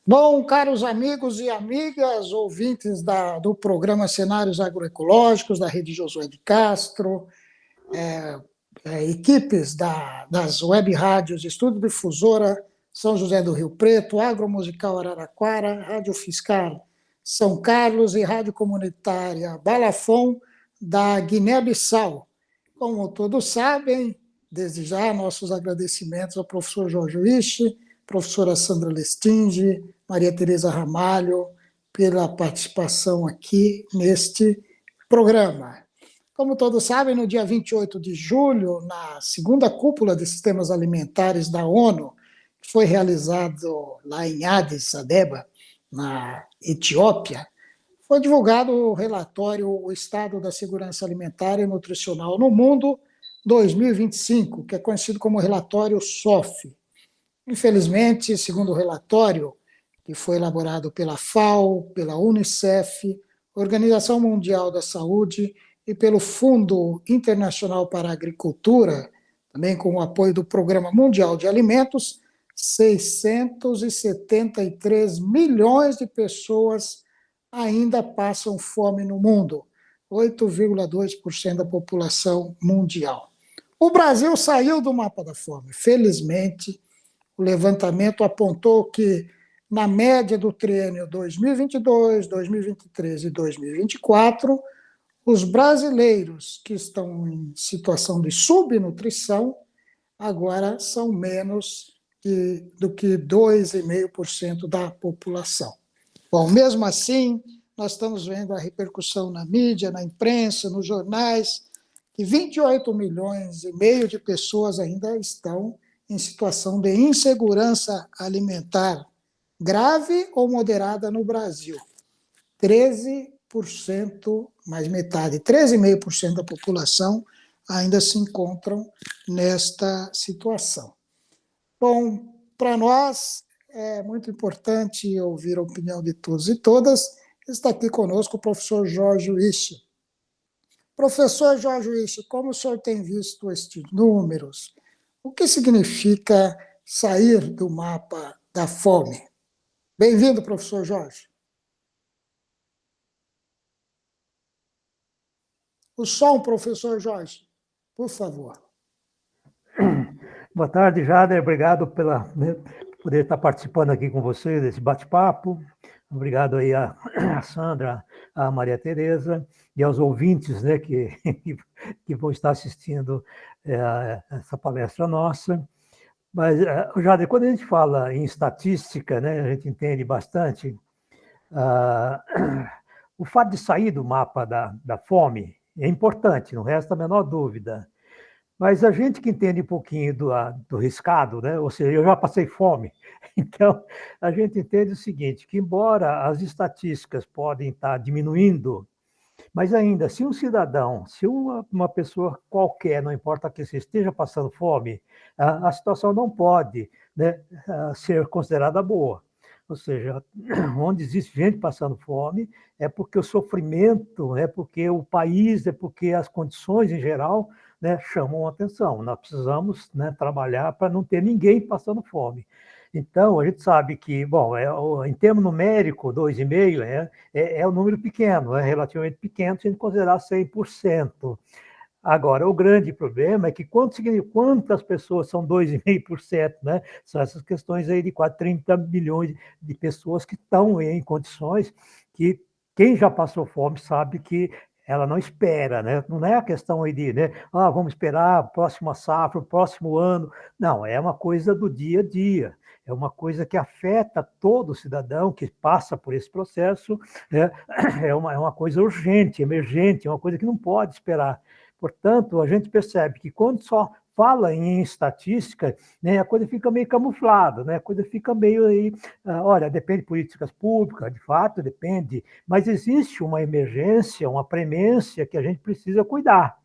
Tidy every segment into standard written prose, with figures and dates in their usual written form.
Bom, caros amigos e amigas, ouvintes do programa Cenários Agroecológicos, da Rede Josué de Castro, equipes das web rádios Estúdio Difusora São José do Rio Preto, Agromusical Araraquara, Rádio Fiscal São Carlos e Rádio Comunitária Balafon, da Guiné-Bissau. Como todos sabem, desde já, nossos agradecimentos ao professor Jorge Wisch, professora Sandra Lestinge, Maria Tereza Ramalho, pela participação aqui neste programa. Como todos sabem, no dia 28 de julho, na segunda cúpula de sistemas alimentares da ONU, que foi realizado lá em Addis Abeba, na Etiópia, foi divulgado o relatório O Estado da Segurança Alimentar e Nutricional no Mundo 2025, que é conhecido como relatório SOF. Infelizmente, segundo o relatório, que foi elaborado pela FAO, pela Unicef, Organização Mundial da Saúde e pelo Fundo Internacional para a Agricultura, também com o apoio do Programa Mundial de Alimentos, 673 milhões de pessoas ainda passam fome no mundo, 8,2% da população mundial. O Brasil saiu do mapa da fome. Felizmente, o levantamento apontou que, na média do triênio 2022, 2023 e 2024, os brasileiros que estão em situação de subnutrição agora são menos do que 2,5% da população. Bom, mesmo assim, nós estamos vendo a repercussão na mídia, na imprensa, nos jornais, que 28 milhões e meio de pessoas ainda estão em situação de insegurança alimentar grave ou moderada no Brasil. 13%, mais metade, 13,5% da população ainda se encontram nesta situação. Bom, para nós é muito importante ouvir a opinião de todos e todas. Está aqui conosco o professor Jorge Wisch. Professor Jorge Wisch, como o senhor tem visto estes números? O que significa sair do mapa da fome? Bem-vindo, professor Jorge. O som, professor Jorge, por favor. Boa tarde, Jader. Obrigado pela poder estar participando aqui com vocês desse bate-papo. Obrigado aí a Sandra, a Maria Tereza e aos ouvintes, né, que vão estar assistindo essa palestra nossa. Mas, Jader, quando a gente fala em estatística, né, a gente entende bastante o fato de sair do mapa da fome é importante, não resta a menor dúvida. Mas a gente que entende um pouquinho do riscado, né? Ou seja, eu já passei fome, então a gente entende o seguinte, que embora as estatísticas podem estar diminuindo, mas ainda, se um cidadão, se uma pessoa qualquer, não importa que se esteja passando fome, a situação não pode, né, ser considerada boa. Ou seja, onde existe gente passando fome, é porque o sofrimento, é porque o país, é porque as condições em geral, né, chamam a atenção. Nós precisamos, né, trabalhar para não ter ninguém passando fome. Então, a gente sabe que, bom, em termos numéricos, 2,5 é um número pequeno, é relativamente pequeno se a gente considerar 100%. Agora, o grande problema é que quantas pessoas são 2,5%, né? São essas questões aí de quase 30 milhões de pessoas que estão em condições que quem já passou fome sabe que ela não espera, né? Não é a questão aí de, né? Vamos esperar a próxima safra, o próximo ano. Não, é uma coisa do dia a dia. É uma coisa que afeta todo cidadão que passa por esse processo, né? É uma coisa urgente, emergente, é uma coisa que não pode esperar. Portanto, a gente percebe que quando só fala em estatística, né, a coisa fica meio camuflada, né? A coisa fica meio aí, olha, depende de políticas públicas, de fato, depende, mas existe uma emergência, uma premência que a gente precisa cuidar.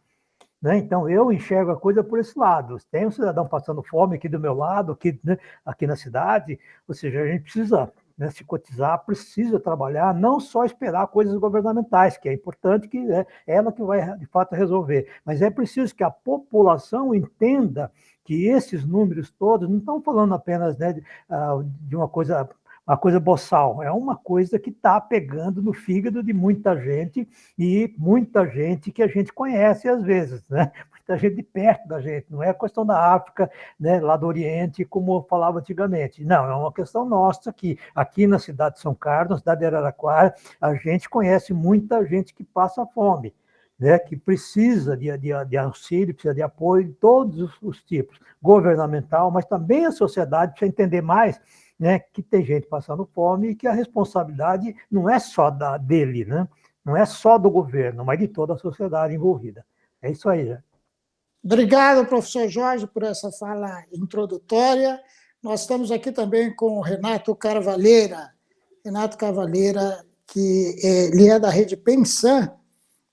Né? Então, eu enxergo a coisa por esse lado. Tem um cidadão passando fome aqui do meu lado, aqui, né, aqui na cidade, ou seja, a gente precisa, né, se cotizar, precisa trabalhar, não só esperar coisas governamentais, que é importante, que é ela que vai, de fato, resolver, mas é preciso que a população entenda que esses números todos não estão falando apenas, né, de uma coisa boçal, é uma coisa que está pegando no fígado de muita gente, e muita gente que a gente conhece às vezes, né? Muita gente de perto da gente, não é a questão da África, né, lá do Oriente, como eu falava antigamente, não, é uma questão nossa aqui na cidade de São Carlos, na cidade de Araraquara, a gente conhece muita gente que passa fome, né, que precisa de auxílio, precisa de apoio de todos os tipos, governamental, mas também a sociedade precisa entender mais, né, que tem gente passando fome e que a responsabilidade não é só dele, né, não é só do governo, mas de toda a sociedade envolvida. É isso aí, né? Obrigado, professor Jorge, por essa fala introdutória. Nós estamos aqui também com o Renato Carvalheira. Renato Carvalheira, que ele é da Rede Pensan,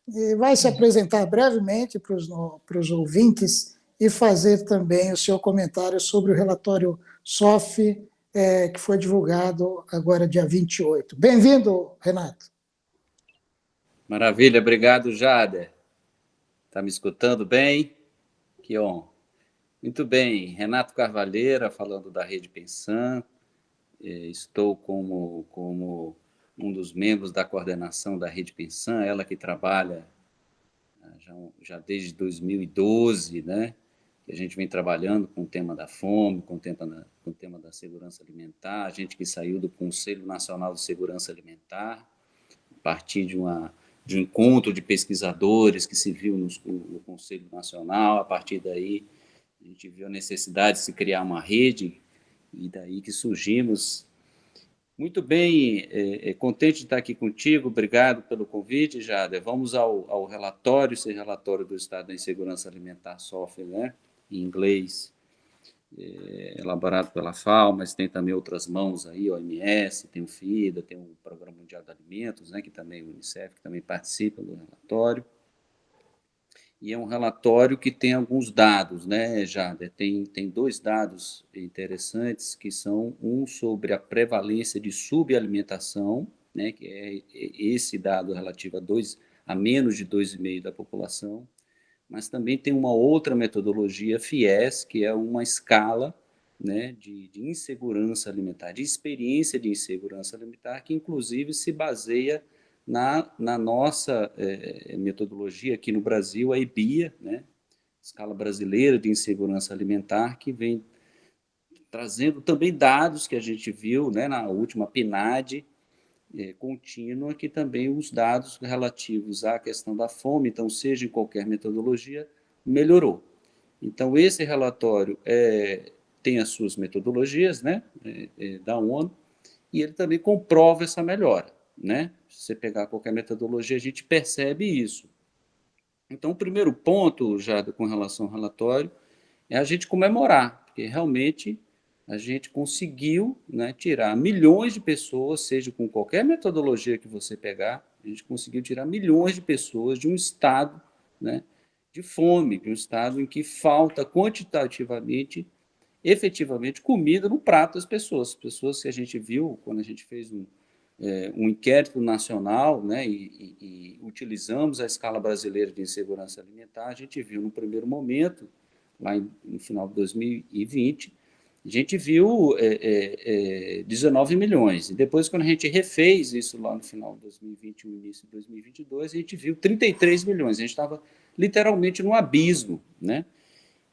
e vai se apresentar brevemente para os ouvintes e fazer também o seu comentário sobre o relatório SOF, que foi divulgado agora, dia 28. Bem-vindo, Renato. Maravilha, obrigado, Jader. Está me escutando bem? Que honra. Muito bem, Renato Carvalheira, falando da Rede Pensan. Estou como um dos membros da coordenação da Rede Pensan, ela que trabalha já desde 2012, né? Que a gente vem trabalhando com o tema da fome, com o tema da segurança alimentar, a gente que saiu do Conselho Nacional de Segurança Alimentar, a partir de um encontro de pesquisadores que se viu no Conselho Nacional. A partir daí, a gente viu a necessidade de se criar uma rede, e daí que surgimos. Muito bem, contente de estar aqui contigo, obrigado pelo convite, Jader. Vamos ao relatório, esse relatório do Estado da Insegurança Alimentar SOF, né, em inglês, elaborado pela FAO, mas tem também outras mãos aí, OMS, tem o FIDA, tem o Programa Mundial de Alimentos, né, que também o UNICEF, que também participa do relatório. E é um relatório que tem alguns dados, né, Jader? Tem dois dados interessantes, que são um sobre a prevalência de subalimentação, né, que é esse dado relativo a menos de 2,5% da população, mas também tem uma outra metodologia, FIES, que é uma escala, né, de insegurança alimentar, de experiência de insegurança alimentar, que inclusive se baseia na nossa metodologia aqui no Brasil, a EBIA, né, Escala Brasileira de Insegurança Alimentar, que vem trazendo também dados que a gente viu, né, na última PNAD contínua, que também os dados relativos à questão da fome, então, seja em qualquer metodologia, melhorou. Então, esse relatório tem as suas metodologias, né, da ONU, e ele também comprova essa melhora, né? Se você pegar qualquer metodologia, a gente percebe isso. Então, o primeiro ponto, já com relação ao relatório, é a gente comemorar, porque realmente a gente conseguiu, né, tirar milhões de pessoas, seja com qualquer metodologia que você pegar, a gente conseguiu tirar milhões de pessoas de um estado, né, de fome, de um estado em que falta quantitativamente, efetivamente, comida no prato das pessoas. Pessoas que a gente viu quando a gente fez um inquérito nacional, né, e utilizamos a escala brasileira de insegurança alimentar, a gente viu no primeiro momento, lá no final de 2020, a gente viu 19 milhões. E depois, quando a gente refez isso lá no final de 2021, início de 2022, a gente viu 33 milhões. A gente estava literalmente no abismo, né?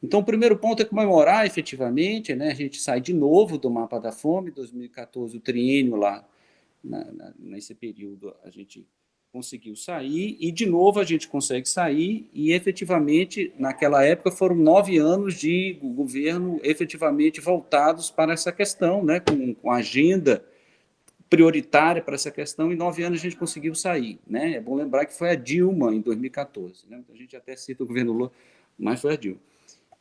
Então, o primeiro ponto é comemorar efetivamente, né? A gente sai de novo do mapa da fome, 2014, o triênio lá, nesse período a gente conseguiu sair, e de novo a gente consegue sair, e efetivamente naquela época foram 9 anos de governo efetivamente voltados para essa questão, né, com agenda prioritária para essa questão, e 9 anos a gente conseguiu sair, né? É bom lembrar que foi a Dilma em 2014, né? A gente até cita o governo Lula, mas foi a Dilma.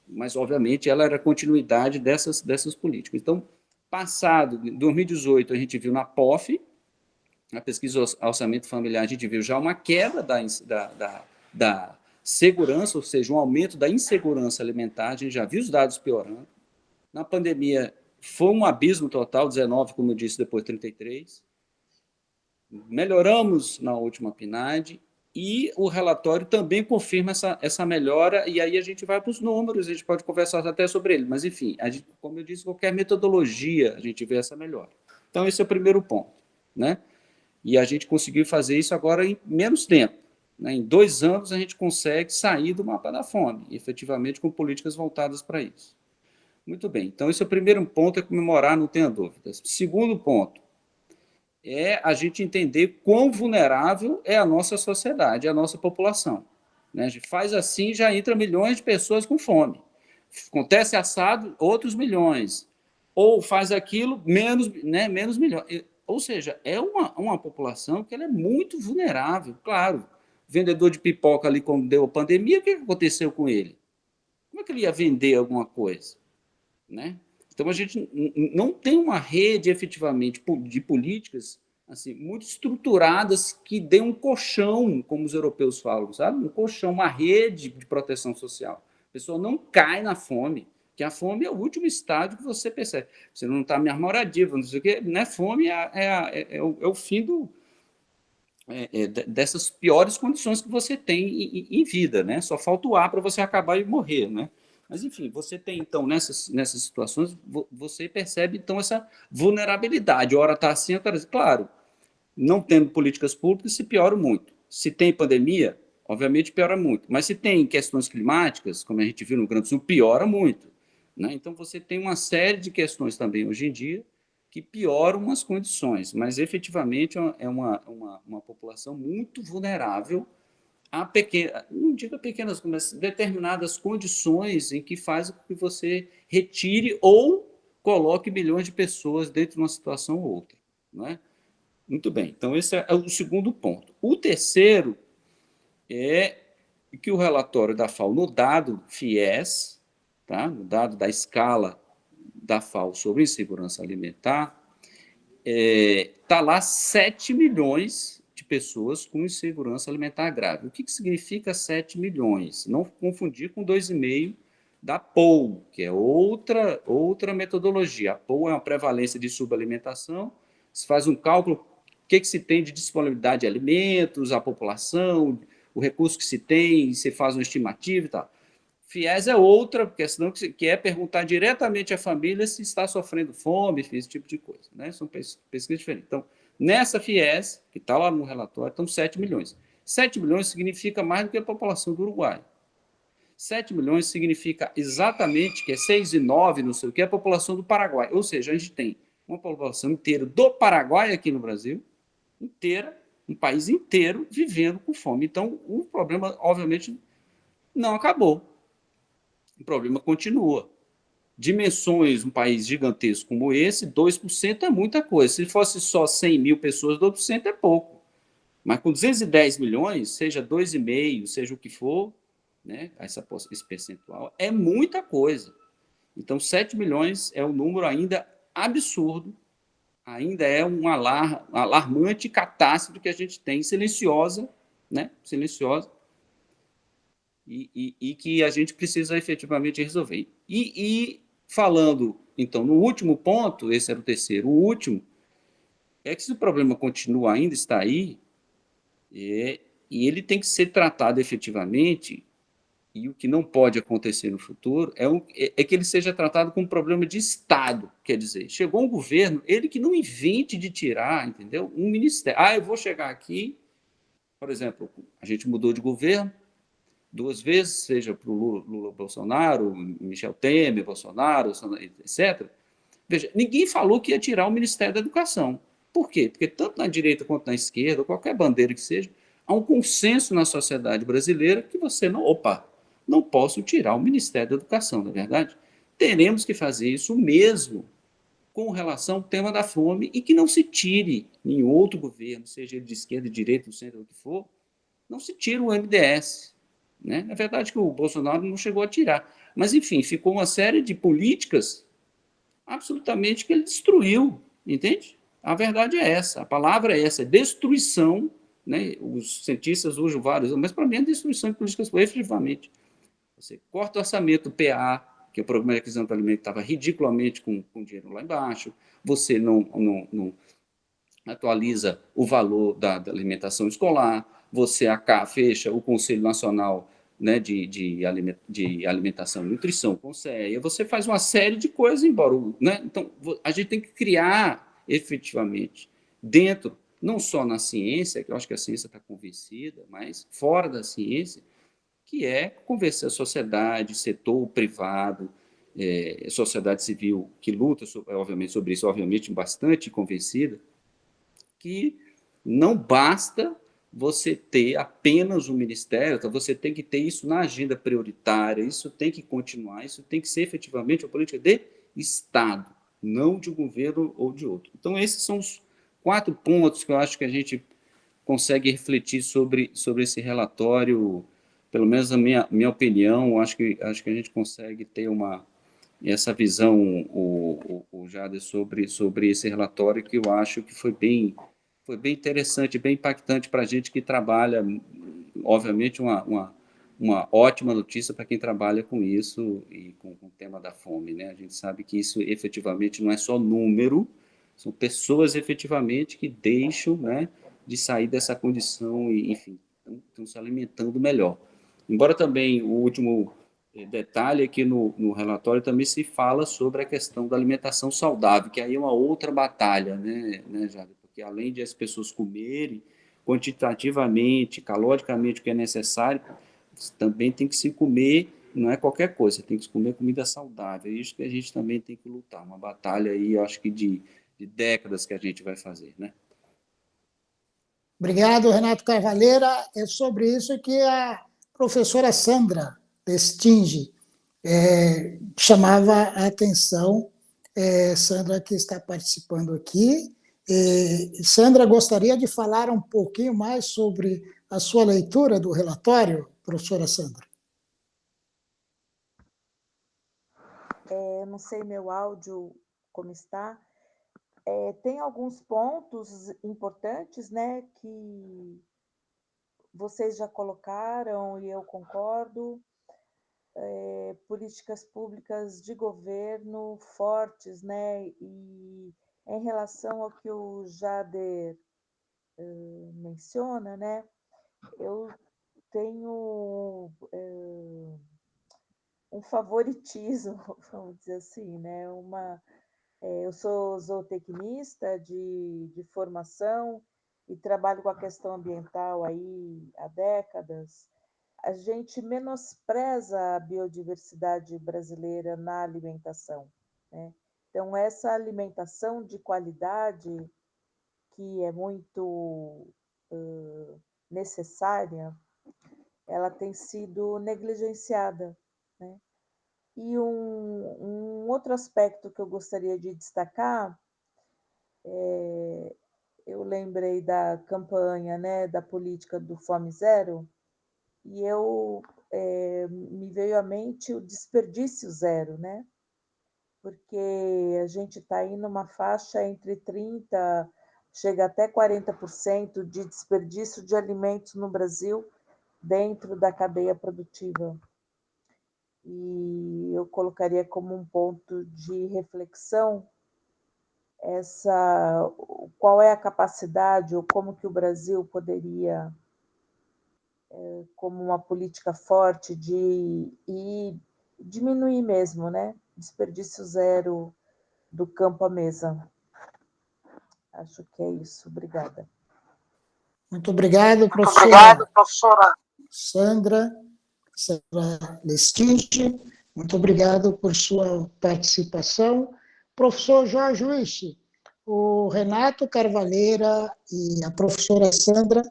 Mas, obviamente, ela era a continuidade dessas políticas. Então, passado, em 2018, a gente viu na POF, na pesquisa orçamento familiar, a gente viu já uma queda da segurança, ou seja, um aumento da insegurança alimentar, a gente já viu os dados piorando. Na pandemia, foi um abismo total, 19, como eu disse, depois 33. Melhoramos na última PNAD, E o relatório também confirma essa melhora, e aí a gente vai para os números, a gente pode conversar até sobre ele, mas, enfim, como eu disse, qualquer metodologia a gente vê essa melhora. Então, esse é o primeiro ponto, né? E a gente conseguiu fazer isso agora em menos tempo. Né? Em 2 anos, a gente consegue sair do mapa da fome, efetivamente com políticas voltadas para isso. Muito bem, então esse é o primeiro ponto, é comemorar, não tenha dúvidas. Segundo ponto, é a gente entender quão vulnerável é a nossa sociedade, a nossa população. Né? A gente faz assim, já entra milhões de pessoas com fome. Acontece assado, outros milhões. Ou faz aquilo, menos milhões. Ou seja, é uma população que ela é muito vulnerável. Claro, vendedor de pipoca ali, quando deu a pandemia, o que aconteceu com ele? Como é que ele ia vender alguma coisa? Né? Então, a gente não tem uma rede, efetivamente, de políticas assim, muito estruturadas que dê um colchão, como os europeus falam, sabe? Um colchão, uma rede de proteção social. A pessoa não cai na fome, que a fome é o último estágio que você percebe. Você não está minha moradia, não sei o quê, né? Fome é o fim dessas piores condições que você tem em vida, né? Só falta o ar para você acabar e morrer, né? Mas, enfim, você tem, então, nessas situações, você percebe, então, essa vulnerabilidade. Ora está assim, outra assim. Claro, não tendo políticas públicas, se piora muito. Se tem pandemia, obviamente piora muito. Mas se tem questões climáticas, como a gente viu no Rio Grande do Sul, piora muito. Né? Então, você tem uma série de questões também, hoje em dia, que pioram as condições. Mas, efetivamente, é uma população muito vulnerável a não digo pequenas, mas determinadas condições em que faz com que você retire ou coloque milhões de pessoas dentro de uma situação ou outra. Não é? Muito bem, então esse é o segundo ponto. O terceiro é que o relatório da FAO, no dado FIES, tá? No dado da escala da FAO sobre insegurança alimentar, está lá 7 milhões de pessoas com insegurança alimentar grave. O que significa 7 milhões? Não confundir com 2,5 da POU, que é outra metodologia. A POU é uma prevalência de subalimentação, se faz um cálculo, o que se tem de disponibilidade de alimentos, a população, o recurso que se tem, se faz uma estimativa e tal. FIES é outra questão que é perguntar diretamente à família se está sofrendo fome, esse tipo de coisa. Né? São pesquisas diferentes. Então, nessa FIES, que está lá no relatório, estão 7 milhões. 7 milhões significa mais do que a população do Uruguai. 7 milhões significa exatamente que é 6,9, não sei o que, a população do Paraguai. Ou seja, a gente tem uma população inteira do Paraguai aqui no Brasil, inteira, um país inteiro vivendo com fome. Então, o problema, obviamente, não acabou. O problema continua. Dimensões, um país gigantesco como esse, 2% é muita coisa. Se fosse só 100 mil pessoas, 2% é pouco. Mas com 210 milhões, seja 2,5, seja o que for, né, esse percentual, é muita coisa. Então, 7 milhões é um número ainda absurdo, ainda é um alarmante catástrofe que a gente tem, silenciosa, né, silenciosa, e que a gente precisa efetivamente resolver. E falando, então, no último ponto, esse era o terceiro, o último, é que se o problema continua ainda, está aí, e ele tem que ser tratado efetivamente, e o que não pode acontecer no futuro é que ele seja tratado como um problema de Estado, quer dizer, chegou um governo, ele que não invente de tirar, entendeu? Um ministério. Eu vou chegar aqui, por exemplo, a gente mudou de governo, 2 vezes, seja para o Lula Bolsonaro, Michel Temer, Bolsonaro, etc. Veja, ninguém falou que ia tirar o Ministério da Educação. Por quê? Porque tanto na direita quanto na esquerda, qualquer bandeira que seja, há um consenso na sociedade brasileira que você não posso tirar o Ministério da Educação, não é verdade? Teremos que fazer isso mesmo com relação ao tema da fome e que não se tire em outro governo, seja ele de esquerda, de direita, do centro, o que for, não se tira o MDS. Né? É verdade que o Bolsonaro não chegou a tirar, mas, enfim, ficou uma série de políticas absolutamente que ele destruiu, entende? A verdade é essa, a palavra é essa, destruição, né? Os cientistas usam vários, mas para mim é destruição de políticas efetivamente. Você corta o orçamento do PA, que é o Programa de Aquisição do Alimento, estava ridiculamente com dinheiro lá embaixo, você não atualiza o valor da alimentação escolar, você fecha o Conselho Nacional, né, de Alimentação e Nutrição, com CEA, você faz uma série de coisas, embora, né, então a gente tem que criar efetivamente dentro, não só na ciência, que eu acho que a ciência está convencida, mas fora da ciência, que é convencer a sociedade, setor privado, sociedade civil que luta, obviamente, sobre isso, obviamente, bastante convencida, que não basta você ter apenas um ministério, então você tem que ter isso na agenda prioritária, isso tem que continuar, isso tem que ser efetivamente uma política de Estado, não de um governo ou de outro. Então, esses são os 4 pontos que eu acho que a gente consegue refletir sobre esse relatório, pelo menos a minha opinião, acho que a gente consegue ter essa visão, o Jader, sobre esse relatório, que eu acho que foi bem interessante, bem impactante para a gente que trabalha, obviamente, uma ótima notícia para quem trabalha com isso e com o tema da fome, né? A gente sabe que isso efetivamente não é só número, são pessoas efetivamente que deixam, né, de sair dessa condição e, enfim, estão se alimentando melhor. Embora também o último detalhe é que no relatório também se fala sobre a questão da alimentação saudável, que aí é uma outra batalha, né, Jade? Porque além de as pessoas comerem quantitativamente, caloricamente, o que é necessário, também tem que se comer, não é qualquer coisa, tem que se comer comida saudável. É isso que a gente também tem que lutar, uma batalha aí, eu acho que de décadas que a gente vai fazer, né? Obrigado, Renato Carvalheira. É sobre isso que a professora Sandra Destinge chamava a atenção. Sandra, que está participando aqui. Sandra, gostaria de falar um pouquinho mais sobre a sua leitura do relatório, professora Sandra? Não sei meu áudio como está. Tem alguns pontos importantes, né, que vocês já colocaram e eu concordo. Políticas públicas de governo fortes, né, e em relação ao que o Jader menciona, né, eu tenho um favoritismo, vamos dizer assim, né, eu sou zootecnista de formação e trabalho com a questão ambiental aí há décadas. A gente menospreza a biodiversidade brasileira na alimentação, né? Então, essa alimentação de qualidade, que é muito necessária, ela tem sido negligenciada, né? E um outro aspecto que eu gostaria de destacar, eu lembrei da campanha, né, da política do Fome Zero, e me veio à mente o desperdício zero, né? Porque a gente está aí numa faixa entre 30%, chega até 40% de desperdício de alimentos no Brasil dentro da cadeia produtiva. E eu colocaria como um ponto de reflexão qual é a capacidade ou como que o Brasil poderia, como uma política forte de diminuir mesmo, né? Desperdício zero do campo à mesa. Acho que é isso. Obrigada. Muito obrigado, professora. Muito obrigado, professora Sandra Lestinge. Muito obrigado por sua participação. Professor Jorge Wisch, o Renato Carvalheira e a professora Sandra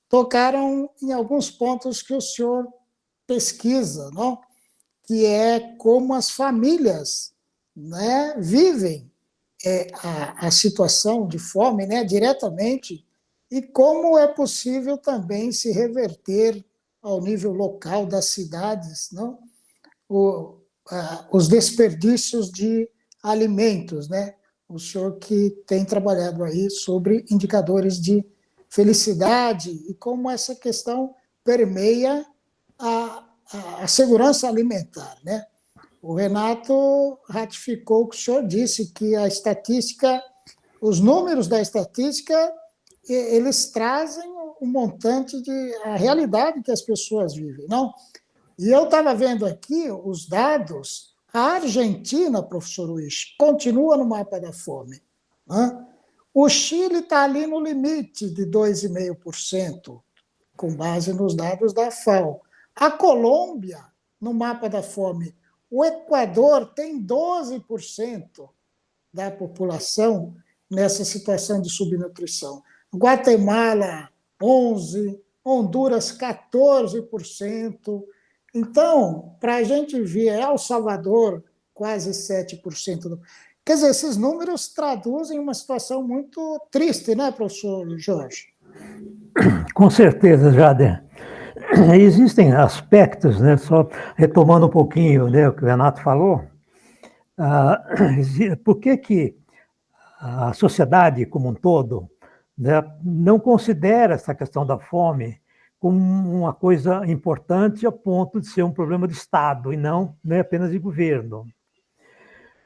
tocaram em alguns pontos que o senhor pesquisa, não? Que é como as famílias, né, vivem a situação de fome, né, diretamente, e como é possível também se reverter ao nível local das cidades, não? Os desperdícios de alimentos, né? O senhor que tem trabalhado aí sobre indicadores de felicidade e como essa questão permeia a segurança alimentar, né? O Renato ratificou o que o senhor disse, que a estatística os números da estatística, eles trazem um montante de a realidade que as pessoas vivem, não? E eu estava vendo aqui os dados. A Argentina, professor Luiz, continua no mapa da fome, né? O Chile está ali no limite de 2,5%, com base nos dados da FAO. A Colômbia, no mapa da fome, o Equador tem 12% da população nessa situação de subnutrição. Guatemala, 11%, Honduras, 14%. Então, para a gente ver, El Salvador, quase 7%. Quer dizer, esses números traduzem uma situação muito triste, né, professor Jorge? Com certeza, Jader. Existem aspectos, né, só retomando um pouquinho, né, o que o Renato falou, por que a sociedade como um todo, né, não considera essa questão da fome como uma coisa importante a ponto de ser um problema de Estado e não, né, apenas de governo?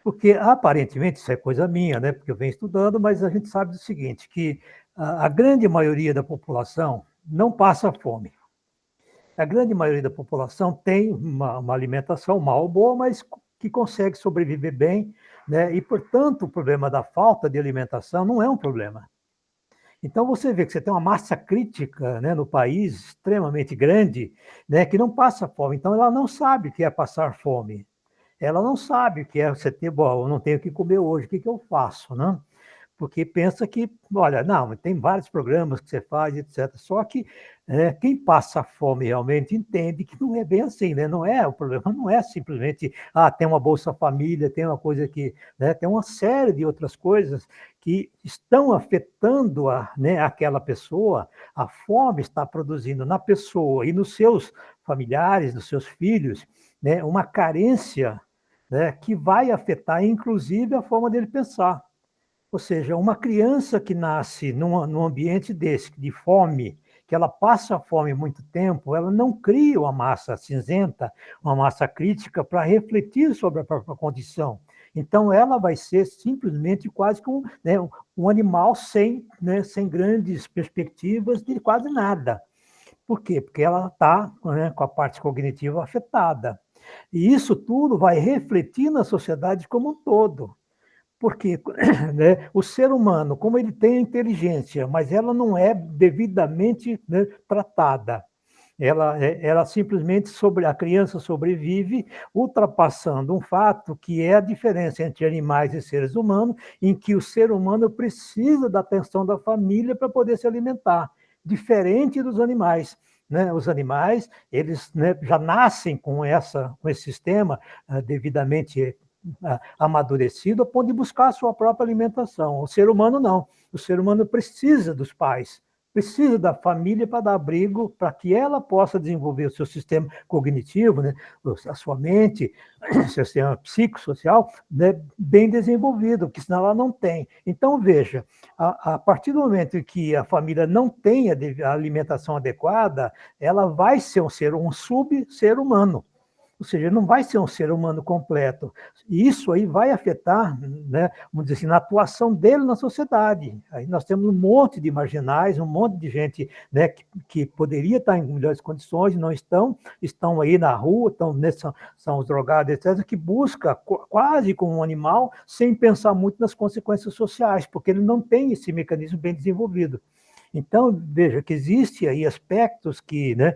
Porque, aparentemente, isso é coisa minha, né, porque eu venho estudando, mas a gente sabe do seguinte, que a grande maioria da população não passa fome. A grande maioria da população tem uma alimentação mal ou boa, mas que consegue sobreviver bem, né? E, portanto, o problema da falta de alimentação não é um problema. Então, você vê que você tem uma massa crítica, né, no país extremamente grande, né, que não passa fome. Então, ela não sabe o que é passar fome. Ela não sabe o que é você ter, bom, eu não tenho o que comer hoje, o que eu faço, né? Porque pensa que, olha, não, tem vários programas que você faz, etc. Só que quem passa fome realmente entende que não é bem assim, né? Não é, o problema não é simplesmente, tem uma Bolsa Família, tem uma coisa que, né, tem uma série de outras coisas que estão afetando né, aquela pessoa. A fome está produzindo na pessoa e nos seus familiares, nos seus filhos, né, uma carência, né, que vai afetar, inclusive, a forma dele pensar. Ou seja, uma criança que nasce num ambiente desse, de fome, que ela passa fome muito tempo, ela não cria uma massa cinzenta, uma massa crítica para refletir sobre a própria condição. Então, ela vai ser simplesmente quase que um animal né, sem grandes perspectivas de quase nada. Por quê? Porque ela está, né, com a parte cognitiva afetada. E isso tudo vai refletir na sociedade como um todo. Porque, né, o ser humano, como ele tem inteligência, mas ela não é devidamente, né, tratada. Ela simplesmente, a criança sobrevive ultrapassando um fato que é a diferença entre animais e seres humanos, em que o ser humano precisa da atenção da família para poder se alimentar, diferente dos animais. Né? Os animais, eles, né, já nascem com esse sistema devidamente amadurecido a ponto de buscar a sua própria alimentação. O ser humano não. O ser humano precisa dos pais, precisa da família para dar abrigo, para que ela possa desenvolver o seu sistema cognitivo, né, a sua mente, seu sistema psicossocial, né, bem desenvolvido, porque senão ela não tem. Então, veja, a partir do momento em que a família não tem a alimentação adequada, ela vai ser um sub-ser humano. Ou seja, não vai ser um ser humano completo. E isso aí vai afetar, né, vamos dizer assim, na atuação dele na sociedade. Aí nós temos um monte de marginais, um monte de gente, né, que poderia estar em melhores condições, não estão aí na rua, são os drogados, etc., que busca quase como um animal, sem pensar muito nas consequências sociais, porque ele não tem esse mecanismo bem desenvolvido. Então, veja que existe aí aspectos que, né,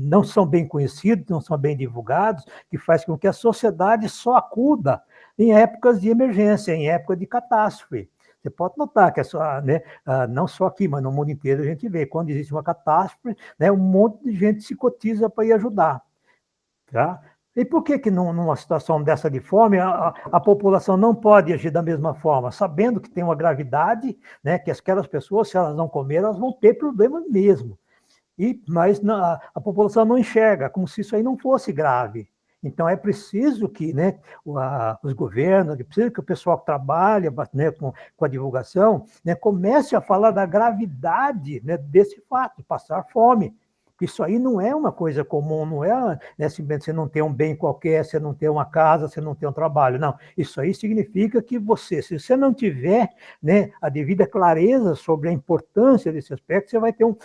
não são bem conhecidos, não são bem divulgados, que faz com que a sociedade só acuda em épocas de emergência, em época de catástrofe. Você pode notar que né, não só aqui, mas no mundo inteiro a gente vê, quando existe uma catástrofe, né, um monte de gente se cotiza para ir ajudar. Tá? E por que numa situação dessa de fome, a população não pode agir da mesma forma, sabendo que tem uma gravidade, né, que aquelas pessoas, se elas não comerem, elas vão ter problemas mesmo. Mas a população não enxerga, como se isso aí não fosse grave. Então, é preciso que, né, os governos, é preciso que o pessoal que trabalha, né, com a divulgação, né, comece a falar da gravidade, né, desse fato, de passar fome. Isso aí não é uma coisa comum, não é, né, simplesmente você não ter um bem qualquer, você não ter uma casa, você não ter um trabalho. Não, isso aí significa que você, se você não tiver, né, a devida clareza sobre a importância desse aspecto,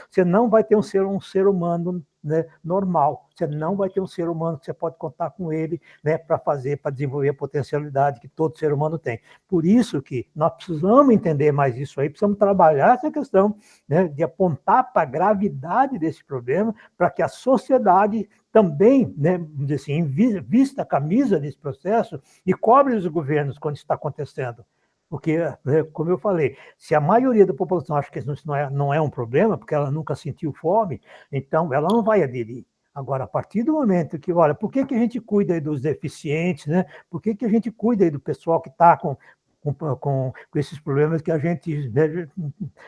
você não vai ter um ser humano, né, normal. Você não vai ter um ser humano que você pode contar com ele, né, para desenvolver a potencialidade que todo ser humano tem. Por isso que nós precisamos entender mais isso aí, precisamos trabalhar essa questão, né, de apontar para a gravidade desse problema, para que a sociedade também, né, vamos dizer assim, vista a camisa desse processo e cobre os governos quando isso está acontecendo. Porque, como eu falei, se a maioria da população acha que isso não é um problema, porque ela nunca sentiu fome, então ela não vai aderir. Agora, a partir do momento que, olha, por que a gente cuida aí dos deficientes, né? Por que a gente cuida aí do pessoal que está com esses problemas que a gente, né,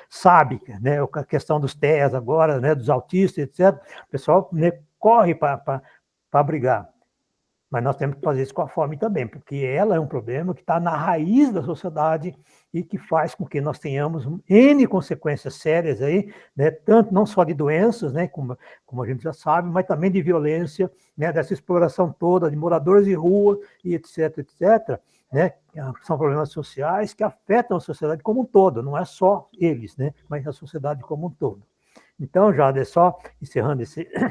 sabe, né? A questão dos TEAs agora, né, dos autistas, etc. O pessoal, né, corre para brigar. Mas nós temos que fazer isso com a fome também, porque ela é um problema que está na raiz da sociedade e que faz com que nós tenhamos N consequências sérias aí, né, tanto não só de doenças, né, como a gente já sabe, mas também de violência, né, dessa exploração toda de moradores de rua e etc, etc, né, são problemas sociais que afetam a sociedade como um todo, não é só eles, né, mas a sociedade como um todo. Então, Jade, só encerrando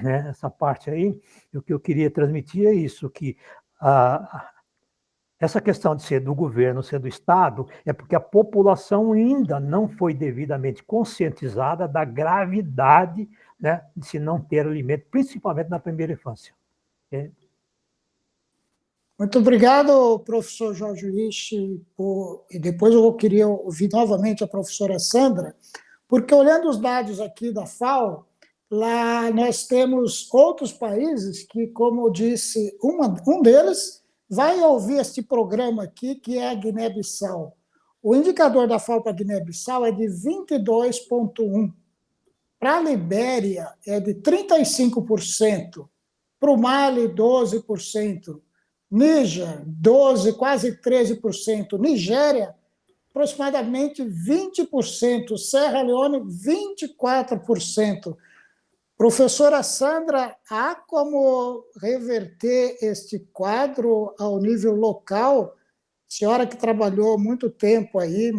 né, essa parte aí, o que eu queria transmitir é isso, que essa questão de ser do governo, ser do Estado, é porque a população ainda não foi devidamente conscientizada da gravidade, né, de se não ter alimento, principalmente na primeira infância. Muito obrigado, professor Jorge Rich, e depois eu queria ouvir novamente a professora Sandra, porque olhando os dados aqui da FAO, lá nós temos outros países que, como eu disse, um deles vai ouvir este programa aqui, que é a Guiné-Bissau. O indicador da FAO para a Guiné-Bissau é de 22,1. Para a Libéria é de 35%, para o Mali 12%, Níger 12%, quase 13%, Nigéria aproximadamente 20%, Serra Leone 24%. Professora Sandra, há como reverter este quadro ao nível local? Senhora que trabalhou muito tempo aí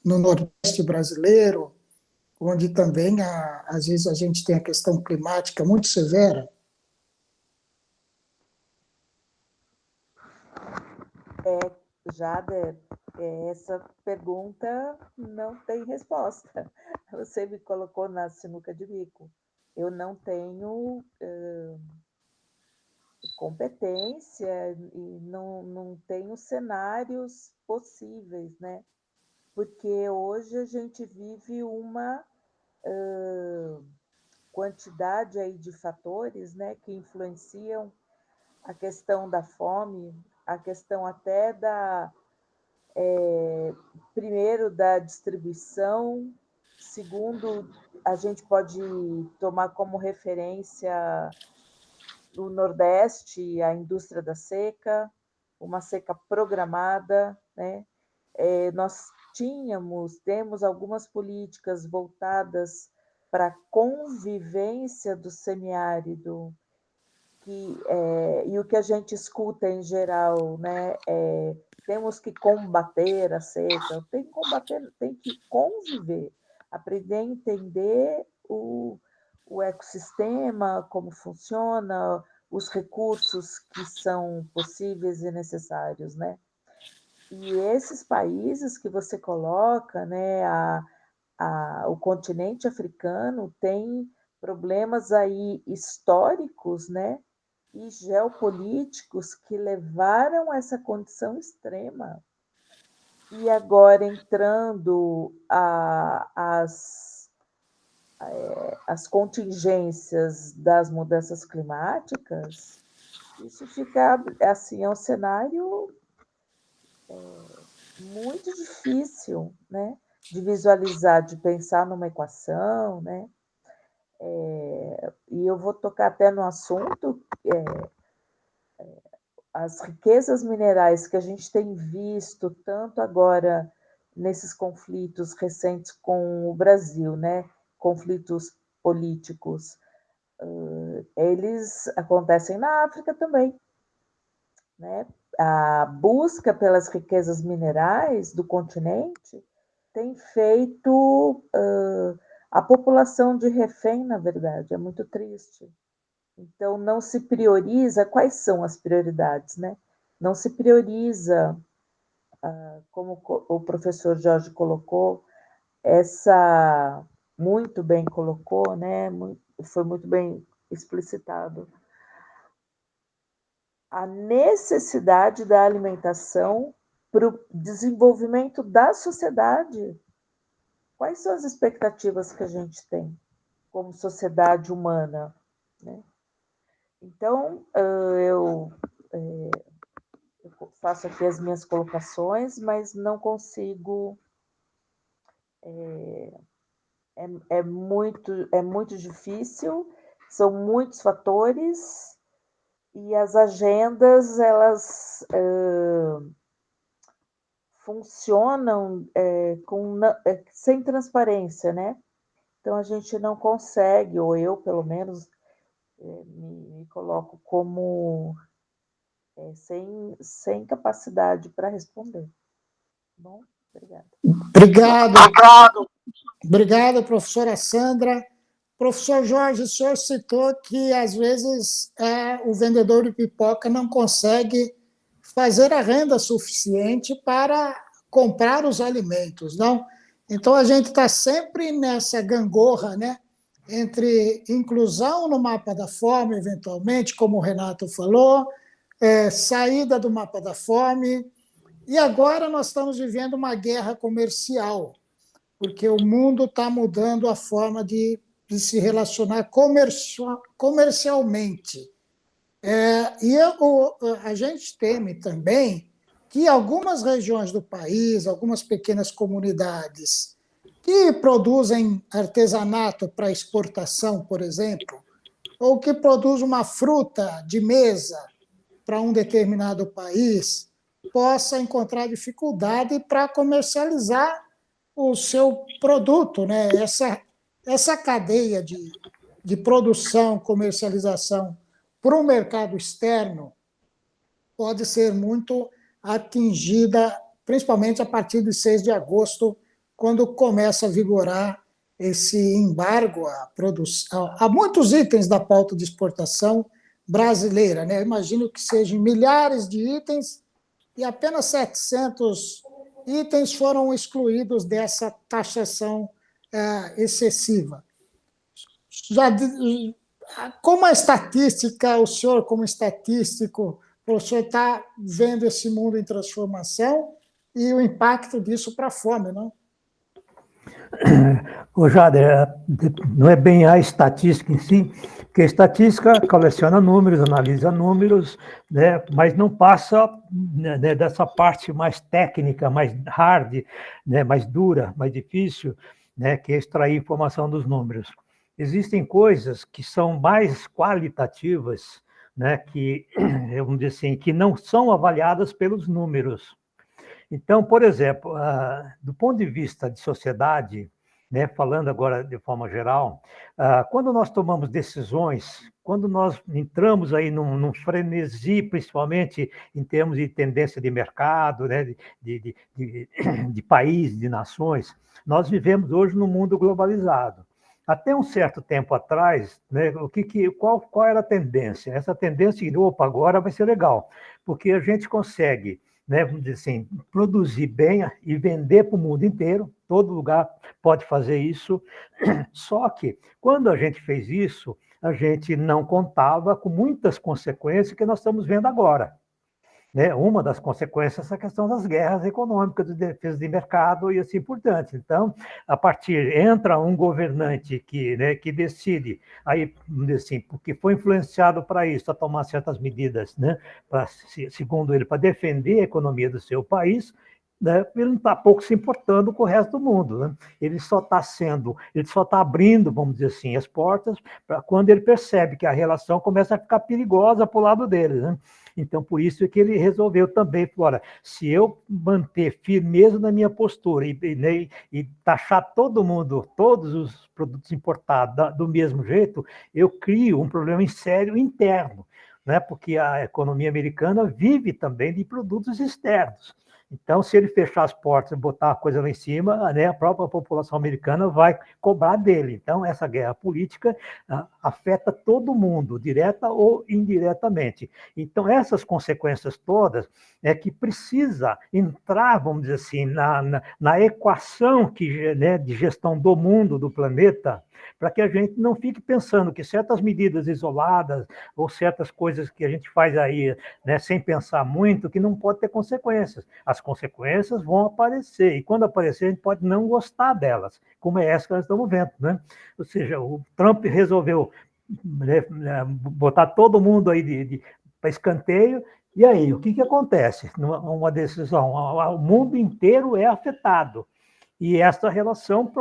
no Nordeste brasileiro, onde também, às vezes, a gente tem a questão climática muito severa. Jader, essa pergunta não tem resposta. Você me colocou na sinuca de bico. Eu não tenho competência e não tenho cenários possíveis, né? Porque hoje a gente vive uma quantidade aí de fatores, né, que influenciam a questão da fome, a questão até primeiro, da distribuição, segundo, a gente pode tomar como referência o Nordeste, a indústria da seca, uma seca programada, né? Nós temos algumas políticas voltadas para a convivência do semiárido, e o que a gente escuta em geral, né, temos que combater a seca, tem que conviver, aprender a entender o ecossistema, como funciona, os recursos que são possíveis e necessários, né? E esses países que você coloca, né, o continente africano tem problemas aí históricos, né, e geopolíticos que levaram a essa condição extrema. E agora entrando as contingências das mudanças climáticas, isso fica assim, é um cenário muito difícil, né, de visualizar, de pensar numa equação, né? E eu vou tocar até no assunto, as riquezas minerais que a gente tem visto, tanto agora nesses conflitos recentes com o Brasil, né? Conflitos políticos, eles acontecem na África também, né? A busca pelas riquezas minerais do continente tem feito a população de refém, na verdade, é muito triste. Então, não se prioriza, quais são as prioridades, né? Não se prioriza, como o professor Jorge colocou, muito bem colocou, né? Foi muito bem explicitado. A necessidade da alimentação para o desenvolvimento da sociedade. Quais são as expectativas que a gente tem como sociedade humana, né? Então, eu faço aqui as minhas colocações, mas não consigo. É muito difícil, são muitos fatores e as agendas elas funcionam sem transparência, né? Então a gente não consegue, ou eu pelo menos me coloco como sem capacidade para responder. Bom, obrigada. Obrigado, professora Sandra. Professor Jorge, o senhor citou que, às vezes, o vendedor de pipoca não consegue fazer a renda suficiente para comprar os alimentos, não? Então, a gente está sempre nessa gangorra, né? Entre inclusão no mapa da fome, eventualmente, como o Renato falou, saída do mapa da fome, e agora nós estamos vivendo uma guerra comercial, porque o mundo está mudando a forma de se relacionar comercialmente. A gente teme também que algumas regiões do país, algumas pequenas comunidades que produzem artesanato para exportação, por exemplo, ou que produzem uma fruta de mesa para um determinado país, possa encontrar dificuldade para comercializar o seu produto, né? Essa cadeia de produção, comercialização para o mercado externo pode ser muito atingida, principalmente a partir de 6 de agosto, quando começa a vigorar esse embargo à produção, a muitos itens da pauta de exportação brasileira, né? Eu imagino que sejam milhares de itens e apenas 700 itens foram excluídos dessa taxação excessiva. Como a estatística, o senhor, como estatístico, o senhor está vendo esse mundo em transformação e o impacto disso para a fome, não? Ô, Jader, não é bem a estatística em si, porque a estatística coleciona números, analisa números, né, mas não passa, né, dessa parte mais técnica, mais hard, né, mais dura, mais difícil, né, que é extrair informação dos números. Existem coisas que são mais qualitativas, né, que, vamos dizer assim, que não são avaliadas pelos números. Então, por exemplo, do ponto de vista de sociedade, né, falando agora de forma geral, quando nós tomamos decisões, quando nós entramos aí num frenesi, principalmente em termos de tendência de mercado, né, de país, de nações, nós vivemos hoje num mundo globalizado. Até um certo tempo atrás, né, qual era a tendência? Essa tendência, opa, agora vai ser legal, porque a gente consegue, né, vamos dizer assim, produzir bem e vender para o mundo inteiro, todo lugar pode fazer isso, só que quando a gente fez isso, a gente não contava com muitas consequências que nós estamos vendo agora. Né? Uma das consequências é a questão das guerras econômicas, de defesa de mercado e assim por diante. Então, entra um governante que decide, aí, assim, porque foi influenciado para isso, a tomar certas medidas, né, segundo ele, para defender a economia do seu país, né, ele não está pouco se importando com o resto do mundo. Né? Ele só está abrindo, vamos dizer assim, as portas para quando ele percebe que a relação começa a ficar perigosa para o lado dele. Né? Então, por isso é que ele resolveu também, fora, se eu manter firmeza na minha postura e taxar todo mundo, todos os produtos importados do mesmo jeito, eu crio um problema sério interno, né? Porque a economia americana vive também de produtos externos. Então, se ele fechar as portas e botar a coisa lá em cima, né, a própria população americana vai cobrar dele. Então, essa guerra política afeta todo mundo, direta ou indiretamente. Então, essas consequências todas é que precisa entrar, vamos dizer assim, na equação né, de gestão do mundo, do planeta, para que a gente não fique pensando que certas medidas isoladas ou certas coisas que a gente faz aí, né, sem pensar muito, que não pode ter consequências. As consequências vão aparecer, e quando aparecer, a gente pode não gostar delas, como é essa que nós estamos vendo. Né? Ou seja, o Trump resolveu, né, botar todo mundo aí para escanteio, e aí, o que acontece? Numa decisão, o mundo inteiro é afetado. E essa relação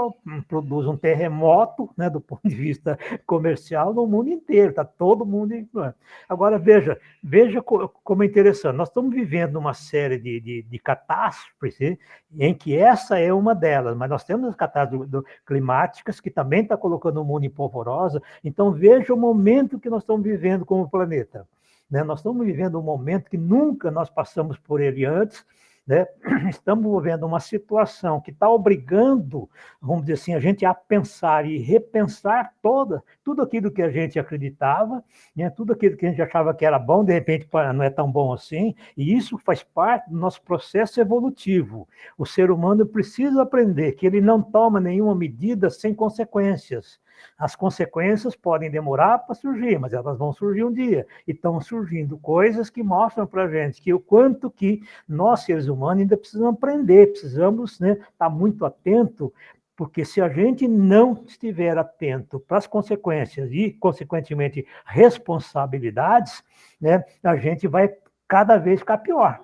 produz um terremoto, né, do ponto de vista comercial, no mundo inteiro, está todo mundo influente. Agora, veja como é interessante, nós estamos vivendo uma série de catástrofes, em que essa é uma delas, mas nós temos as catástrofes climáticas, que também está colocando o mundo em polvorosa, então veja o momento que nós estamos vivendo como planeta. Né? Nós estamos vivendo um momento que nunca nós passamos por ele antes, né? Estamos vivendo uma situação que está obrigando, vamos dizer assim, a gente a pensar e repensar tudo aquilo que a gente acreditava, né? Tudo aquilo que a gente achava que era bom, de repente não é tão bom assim, e isso faz parte do nosso processo evolutivo. O ser humano precisa aprender que ele não toma nenhuma medida sem consequências. As consequências podem demorar para surgir, mas elas vão surgir um dia. E estão surgindo coisas que mostram para a gente que o quanto que nós, seres humanos, ainda precisamos aprender, precisamos, né, estar muito atento, porque se a gente não estiver atento para as consequências e, consequentemente, responsabilidades, né, a gente vai cada vez ficar pior.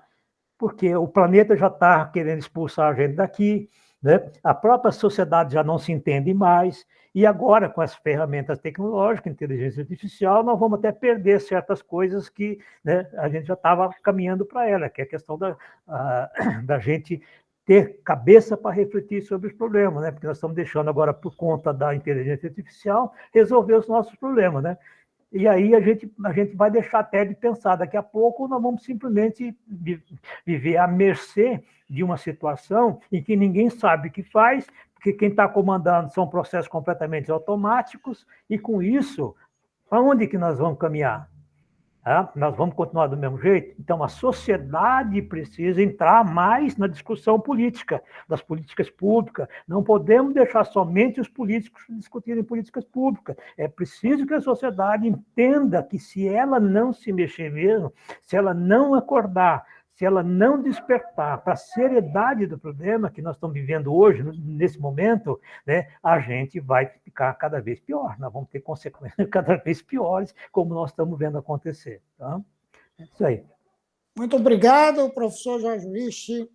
Porque o planeta já está querendo expulsar a gente daqui, né? A própria sociedade já não se entende mais, e agora, com as ferramentas tecnológicas, inteligência artificial, nós vamos até perder certas coisas que, né, a gente já estava caminhando para ela, que é a questão da gente ter cabeça para refletir sobre os problemas, né? Porque nós estamos deixando agora, por conta da inteligência artificial, resolver os nossos problemas, né? E aí a gente vai deixar até de pensar. Daqui a pouco nós vamos simplesmente viver à mercê de uma situação em que ninguém sabe o que faz, porque quem está comandando são processos completamente automáticos, e com isso, para onde que nós vamos caminhar? Nós vamos continuar do mesmo jeito? Então, a sociedade precisa entrar mais na discussão política, das políticas públicas. Não podemos deixar somente os políticos discutirem políticas públicas. É preciso que a sociedade entenda que, se ela não se mexer mesmo, se ela não acordar, se ela não despertar para a seriedade do problema que nós estamos vivendo hoje, nesse momento, né, a gente vai ficar cada vez pior. Nós vamos ter consequências cada vez piores, como nós estamos vendo acontecer. Tá? É isso aí. Muito obrigado, professor Jorge Wisch.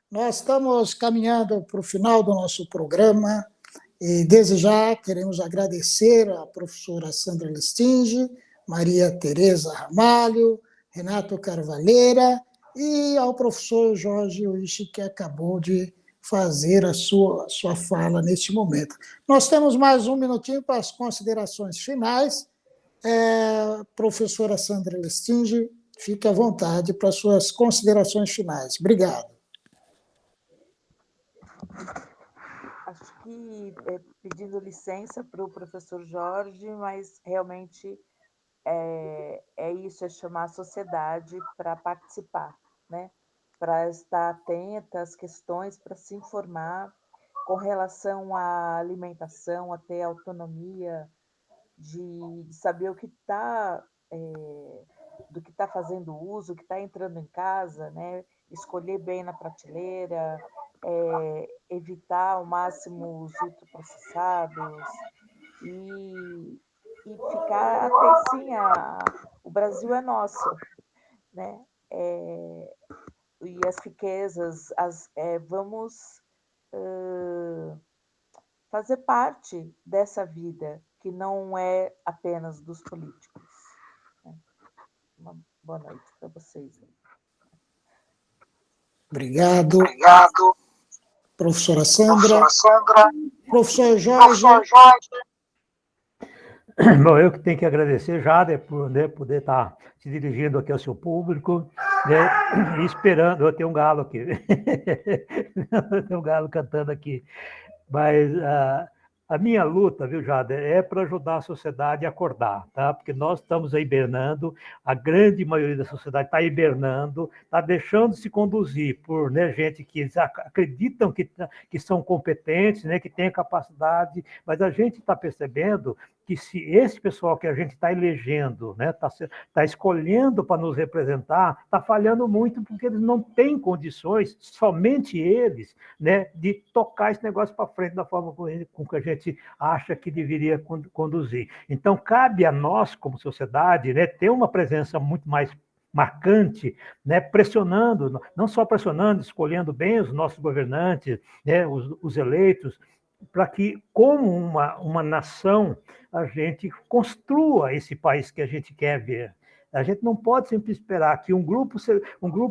Nós estamos caminhando para o final do nosso programa e, desde já, queremos agradecer à professora Sandra Lestinge, Maria Tereza Ramalho, Renato Carvalheira e ao professor Jorge Wisch, que acabou de fazer a sua fala neste momento. Nós temos mais um minutinho para as considerações finais. Professora Sandra Lestinge, fique à vontade para as suas considerações finais. Obrigado. Acho que, pedindo licença para o professor Jorge, mas realmente é isso, é chamar a sociedade para participar, né? Para estar atenta às questões, para se informar com relação à alimentação, a ter autonomia de saber o que está, do que está fazendo uso, o que está entrando em casa, né? Escolher bem na prateleira, evitar ao máximo os ultraprocessados e ficar até sim, o Brasil é nosso, né? E as riquezas, vamos fazer parte dessa vida, que não é apenas dos políticos. Uma boa noite para vocês. Obrigado. Obrigado. Professora Sandra. Professora Sandra. Professor Jorge. Professor Jorge. Bom, eu que tenho que agradecer, Jader, por poder estar se dirigindo aqui ao seu público, né, e esperando. Eu tenho um galo aqui. Eu tenho um galo cantando aqui. Mas a minha luta, viu, Jader, é para ajudar a sociedade a acordar, tá? Porque nós estamos aí hibernando, a grande maioria da sociedade está hibernando, está deixando se conduzir por, né, gente que acreditam que são competentes, né, que têm capacidade, mas a gente está percebendo que se esse pessoal que a gente está elegendo, né, tá escolhendo para nos representar, está falhando muito porque eles não têm condições, somente eles, né, de tocar esse negócio para frente da forma com que a gente acha que deveria conduzir. Então, cabe a nós, como sociedade, né, ter uma presença muito mais marcante, né, pressionando, não só pressionando, escolhendo bem os nossos governantes, né, os eleitos, para que, como uma nação, a gente construa esse país que a gente quer ver. A gente não pode sempre esperar que um grupo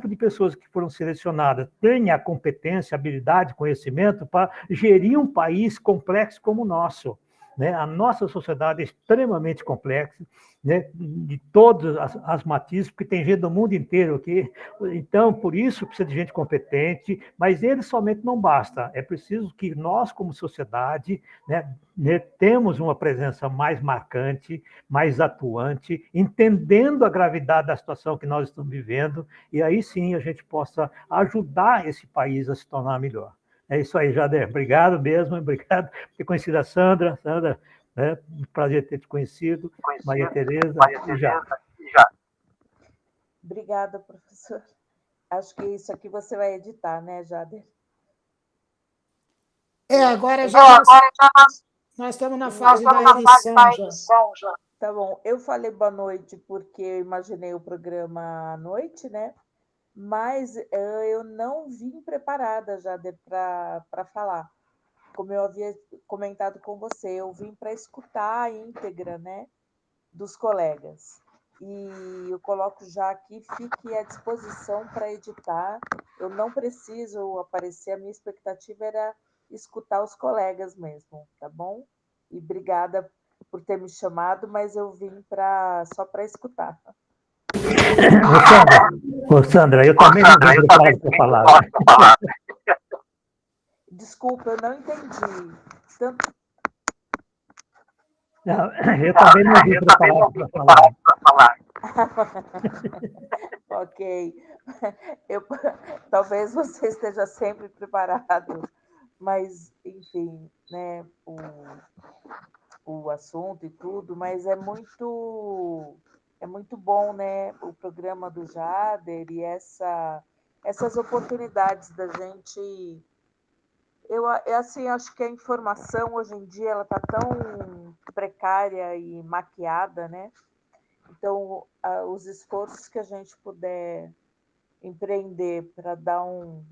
de pessoas que foram selecionadas tenha a competência, habilidade, conhecimento para gerir um país complexo como o nosso. Né? A nossa sociedade é extremamente complexa, né? De todas as matizes, porque tem gente do mundo inteiro aqui. Então, por isso, precisa de gente competente, mas ele somente não basta. É preciso que nós, como sociedade, né, temos uma presença mais marcante, mais atuante, entendendo a gravidade da situação que nós estamos vivendo, e aí sim a gente possa ajudar esse país a se tornar melhor. É isso aí, Jader. Obrigado mesmo, obrigado por ter conhecido a Sandra. Sandra, né? Um prazer ter te conhecido. Maria Tereza e já. Obrigada, professor. Acho que isso aqui você vai editar, né, Jader? Agora nós estamos na fase da edição já. Tá bom. Eu falei boa noite porque eu imaginei o programa à noite, né? Mas eu não vim preparada, Jader, para falar. Como eu havia comentado com você, eu vim para escutar a íntegra, né, dos colegas. E eu coloco já aqui, fique à disposição para editar. Eu não preciso aparecer, a minha expectativa era escutar os colegas mesmo, tá bom? E obrigada por ter me chamado, mas eu vim só para escutar. Sandra, eu também não vim preparado para falar. Desculpa, eu não entendi. Não, eu também não vim preparado para falar. Ok. Talvez você esteja sempre preparado, mas, enfim, né, o assunto e tudo, mas é muito bom, né, o programa do Jader e essas oportunidades da gente. Eu assim, acho que a informação hoje em dia ela está tão precária e maquiada, né? Então, os esforços que a gente puder empreender para dar um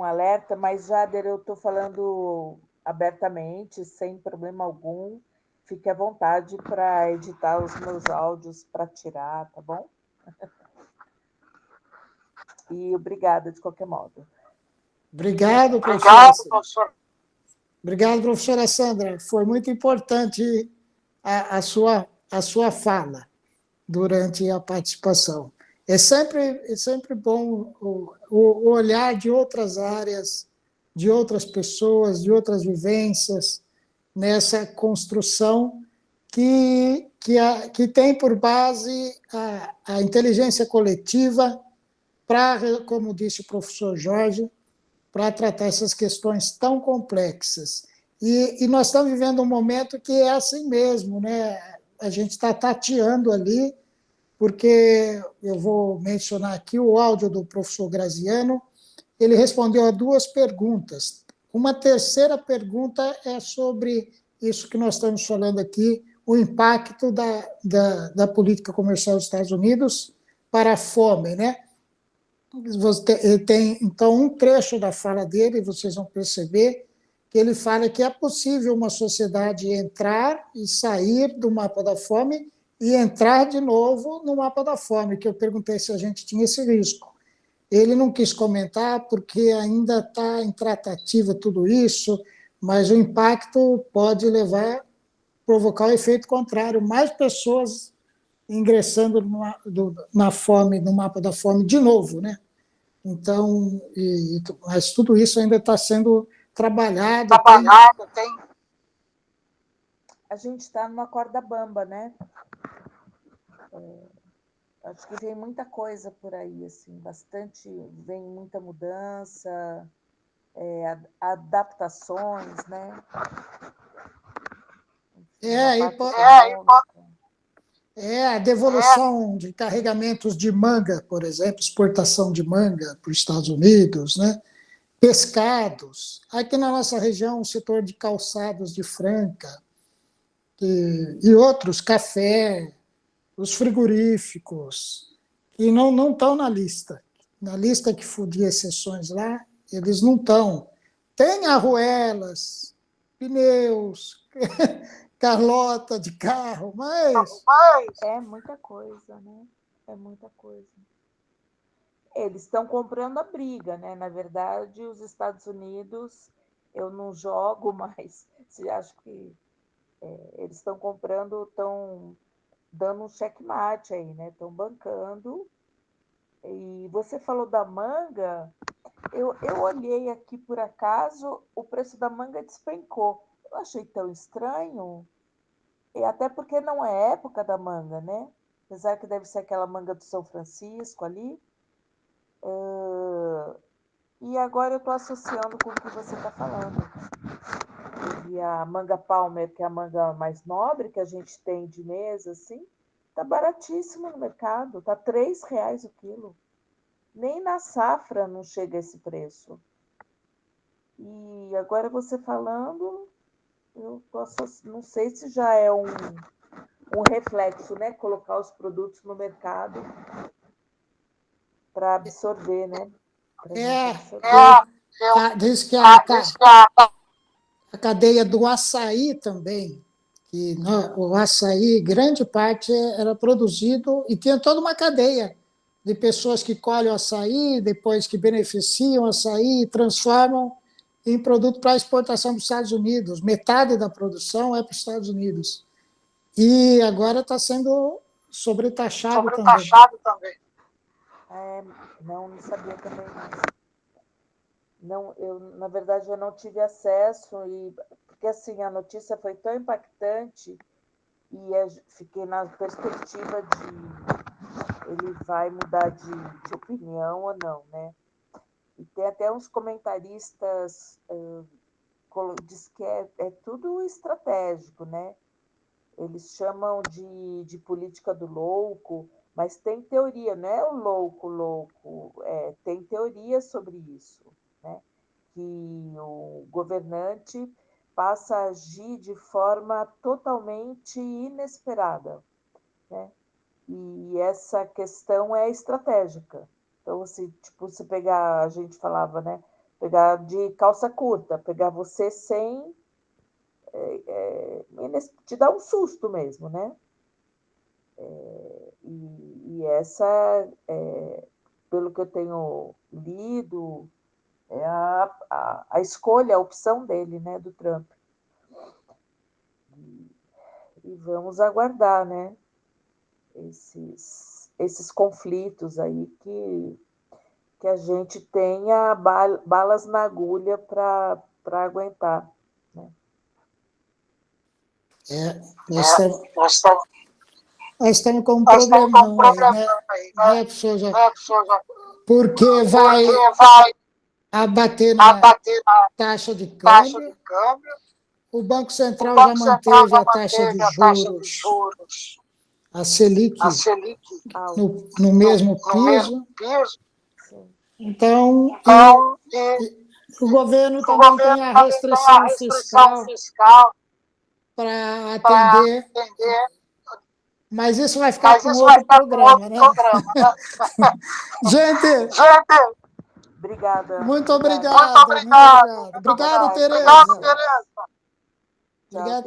alerta, mas, Jader, eu estou falando abertamente, sem problema algum. Fique à vontade para editar os meus áudios, para tirar, tá bom? E obrigada, de qualquer modo. Obrigado, professora. Obrigado, professora Sandra. Foi muito importante a sua fala durante a participação. É sempre bom o olhar de outras áreas, de outras pessoas, de outras vivências, nessa construção que tem por base a inteligência coletiva para, como disse o professor Jorge, para tratar essas questões tão complexas. E nós estamos vivendo um momento que é assim mesmo, né? A gente está tateando ali, porque eu vou mencionar aqui o áudio do professor Graziano, ele respondeu a 2 perguntas. Uma terceira pergunta é sobre isso que nós estamos falando aqui, o impacto da política comercial dos Estados Unidos para a fome, né? Ele tem, então, um trecho da fala dele, vocês vão perceber, que ele fala que é possível uma sociedade entrar e sair do mapa da fome e entrar de novo no mapa da fome, que eu perguntei se a gente tinha esse risco. Ele não quis comentar porque ainda está em tratativa tudo isso, mas o impacto pode provocar o efeito contrário, mais pessoas ingressando na fome, no mapa da fome de novo, né? Então, mas tudo isso ainda está sendo trabalhado. A gente está numa corda bamba, né? Acho que vem muita coisa por aí, assim, vem muita mudança, adaptações, né? A devolução de carregamentos de manga, por exemplo, exportação de manga para os Estados Unidos, né? Pescados. Aqui na nossa região, o setor de calçados de Franca e outros, café, os frigoríficos, que não estão na lista. Na lista que de exceções lá, eles não estão. Tem arruelas, pneus, carlota de carro, mas... É muita coisa, né? É muita coisa. Eles estão comprando a briga, né? Na verdade, os Estados Unidos, eu não jogo mais. Acho que eles estão comprando, estão dando um checkmate aí, né? Estão bancando. E você falou da manga, eu olhei aqui por acaso, o preço da manga despencou. Eu achei tão estranho, e até porque não é época da manga, né? Apesar que deve ser aquela manga do São Francisco ali. E agora eu estou associando com o que você está falando. E a manga Palmer, que é a manga mais nobre que a gente tem de mesa, assim, tá baratíssima no mercado, tá R$ 3 o quilo. Nem na safra não chega a esse preço. E agora você falando, não sei se já é um reflexo, né? Colocar os produtos no mercado para absorver, né? Diz que a cadeia do açaí também, que o açaí, grande parte era produzido, e tinha toda uma cadeia de pessoas que colhem o açaí, depois que beneficiam o açaí e transformam em produto para exportação para os Estados Unidos. Metade da produção é para os Estados Unidos. E agora está sendo sobretaxado também. Não sabia também. Não, na verdade, eu não tive acesso, porque assim, a notícia foi tão impactante e fiquei na perspectiva de ele vai mudar de opinião ou não, né? E tem até uns comentaristas diz que é tudo estratégico, né? Eles chamam de política do louco, mas tem teoria, não é o louco, tem teoria sobre isso, né? Que o governante passa a agir de forma totalmente inesperada, né? E essa questão é estratégica. Então, se pegar, a gente falava, né? Pegar de calça curta, pegar você sem... te dá um susto mesmo, né? E essa, pelo que eu tenho lido, é a escolha, a opção dele, né, do Trump. E vamos aguardar, né, esses conflitos aí que a gente tenha balas na agulha para aguentar. Né? Nós estamos com um problemão aí, né, professor? Porque vai abater na taxa de câmbio. O Banco Central já manteve a taxa de juros, a Selic, no mesmo piso. Então, o governo também tem a restrição fiscal para atender Mas isso vai ficar com outro programa, né? Gente, Obrigada. muito obrigado. Obrigado, Tereza. Tchau, Obrigado,